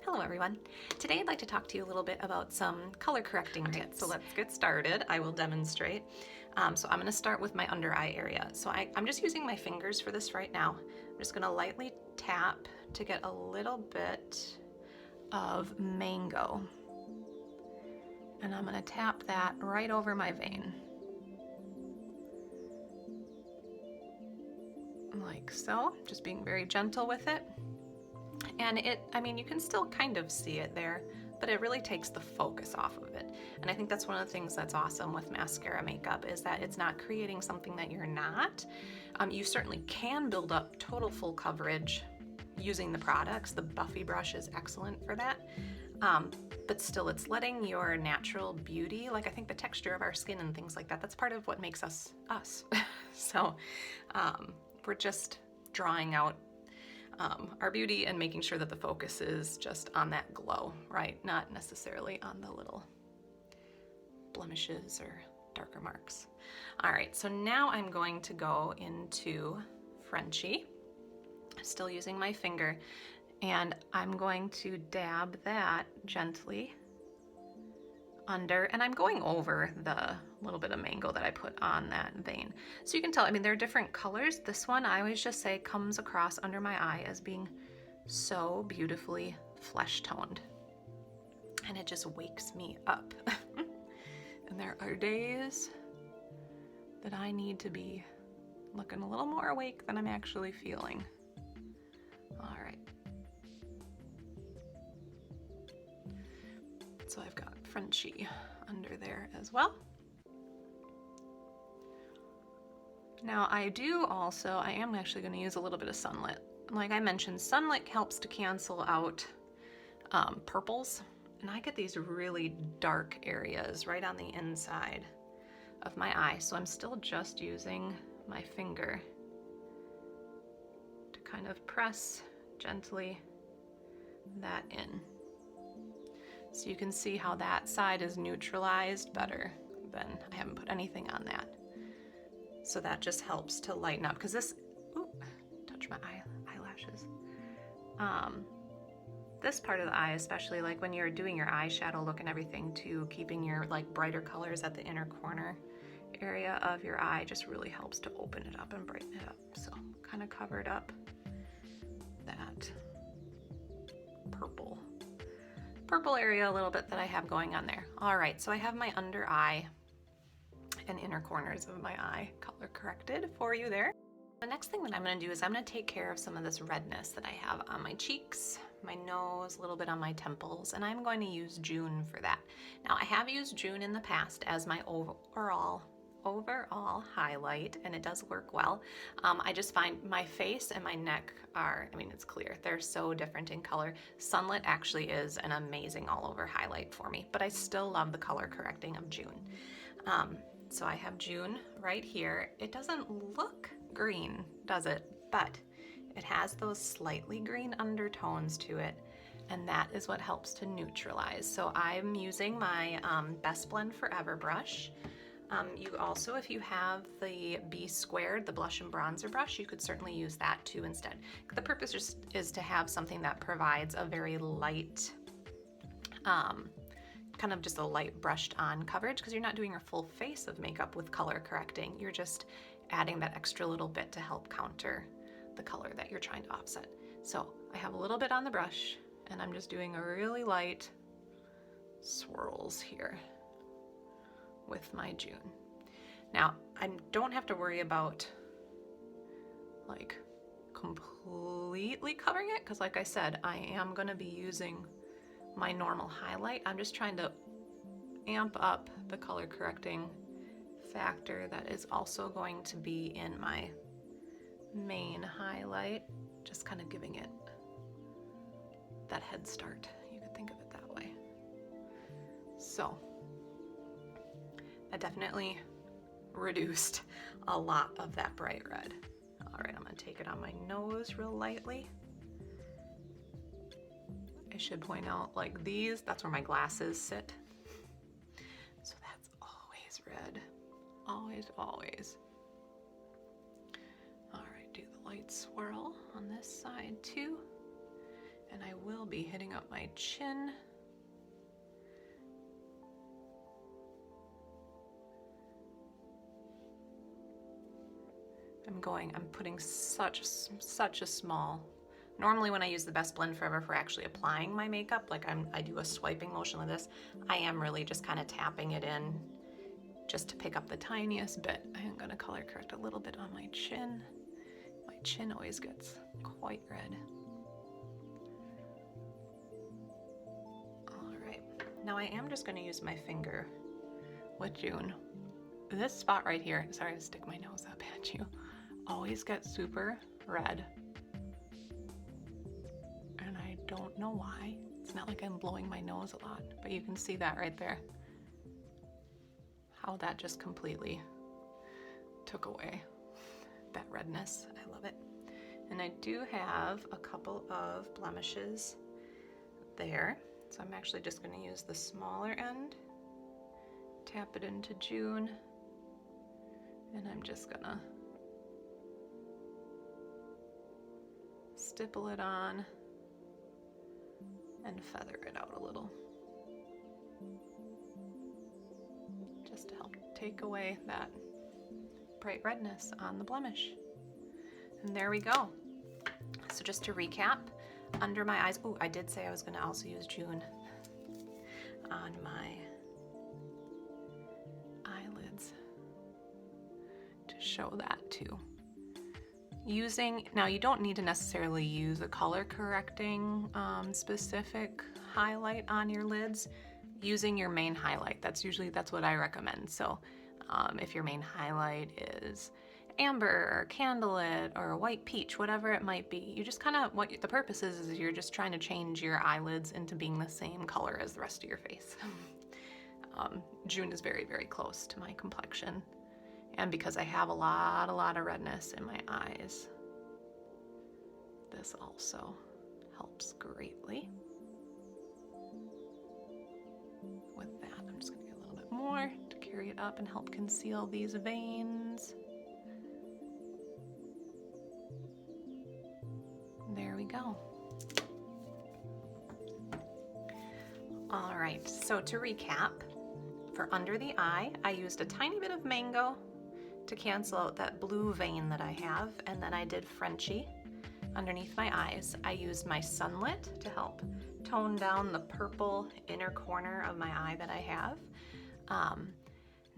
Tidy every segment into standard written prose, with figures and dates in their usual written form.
Hello everyone. Today I'd like to talk to you a little bit about some color correcting tips. So let's get started. I will demonstrate. So I'm going to start with my under eye area. So I'm just using my fingers for this right now. I'm just going to lightly tap to get a little bit of mango. And I'm going to tap that right over my vein. Like so, just being very gentle with it. And you can still kind of see it there, but it really takes the focus off of it. And I think that's one of the things that's awesome with mascara makeup is that it's not creating something that you're not. You certainly can build up total full coverage using the products. The Buffy brush is excellent for that. But still it's letting your natural beauty, like I think the texture of our skin and things like that, that's part of what makes us us. So we're just drawing out our beauty and making sure that the focus is just on that glow, right? Not necessarily on the little blemishes or darker marks. All right, so now I'm going to go into Frenchie, still using my finger, and I'm going to dab that gently under, and I'm going over the little bit of mango that I put on that vein. So you can tell, there are different colors. This one, I always just say, comes across under my eye as being so beautifully flesh toned. And it just wakes me up. And there are days that I need to be looking a little more awake than I'm actually feeling. All right. So I've got Frenchie under there as well. Now I am actually going to use a little bit of Sunlit. Like I mentioned, Sunlit helps to cancel out purples, and I get these really dark areas right on the inside of my eye, so I'm still just using my finger to kind of press gently that in. So you can see how that side is neutralized better than I haven't put anything on that. So that just helps to lighten up, because this, touch my eyelashes. This part of the eye, especially like when you're doing your eyeshadow look and everything too, keeping your like brighter colors at the inner corner area of your eye just really helps to open it up and brighten it up. So kind of covered up that purple area a little bit that I have going on there. All right, so I have my under eye and inner corners of my eye color corrected for you there. The next thing that I'm going to do is I'm going to take care of some of this redness that I have on my cheeks, my nose, a little bit on my temples, and I'm going to use June for that. Now I have used June in the past as my overall highlight, and it does work well. I just find my face and my neck are, it's clear, they're so different in color. Sunlit actually is an amazing all over highlight for me, but I still love the color correcting of June. So I have June right here. It doesn't look green, does it? But it has those slightly green undertones to it, and that is what helps to neutralize. So I'm using my Best Blend Forever brush. You also, if you have the B Squared, the blush and bronzer brush, you could certainly use that too instead. The purpose is to have something that provides a very light, kind of just a light brushed on coverage, because you're not doing your full face of makeup with color correcting. You're just adding that extra little bit to help counter the color that you're trying to offset. So I have a little bit on the brush, and I'm just doing a really light swirls here with my June. Now, I don't have to worry about like completely covering it, because like I said, I am going to be using my normal highlight. I'm just trying to amp up the color correcting factor that is also going to be in my main highlight, just kind of giving it that head start. You could think of it that way. So I definitely reduced a lot of that bright red. All right, I'm gonna take it on my nose real lightly. I should point out, like these, that's where my glasses sit. So that's always red, always, always. All right, do the light swirl on this side too. And I will be hitting up my chin. I'm putting such a small. Normally when I use the Best Blend Forever for actually applying my makeup, like I do a swiping motion with this, I am really just kind of tapping it in just to pick up the tiniest bit. I am gonna color correct a little bit on my chin. My chin always gets quite red. All right, now I am just gonna use my finger with June. This spot right here, sorry to stick my nose up at you, always gets super red. And I don't know why. It's not like I'm blowing my nose a lot, but you can see that right there. How that just completely took away that redness. I love it. And I do have a couple of blemishes there. So I'm actually just gonna use the smaller end, tap it into June, and I'm just gonna stipple it on and feather it out a little, just to help take away that bright redness on the blemish. And there we go. So just to recap, under my eyes, oh, I did say I was gonna also use June on my eyelids to show that too. Now you don't need to necessarily use a color correcting specific highlight on your lids. Using your main highlight, that's what I recommend. So if your main highlight is amber or candlelit or white peach, whatever it might be, you just kind of, what the purpose is you're just trying to change your eyelids into being the same color as the rest of your face. June is very, very close to my complexion. And because I have a lot of redness in my eyes, this also helps greatly. With that, I'm just gonna get a little bit more to carry it up and help conceal these veins. There we go. All right, so to recap, for under the eye, I used a tiny bit of mango to cancel out that blue vein that I have, and then I did Frenchie underneath my eyes. I used my Sunlit to help tone down the purple inner corner of my eye that I have.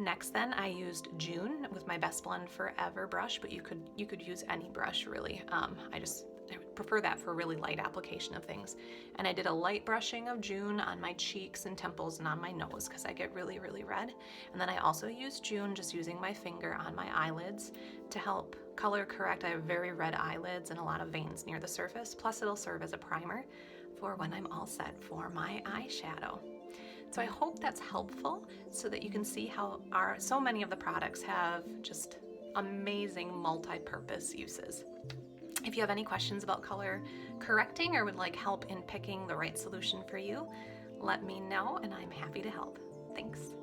Next then, I used June with my Best Blend Forever brush, but you could use any brush really. I would prefer that for really light application of things. And I did a light brushing of June on my cheeks and temples and on my nose because I get really, really red. And then I also used June just using my finger on my eyelids to help color correct. I have very red eyelids and a lot of veins near the surface. Plus it'll serve as a primer for when I'm all set for my eyeshadow. So I hope that's helpful so that you can see how so many of the products have just amazing multi-purpose uses. If you have any questions about color correcting or would like help in picking the right solution for you, let me know and I'm happy to help. Thanks.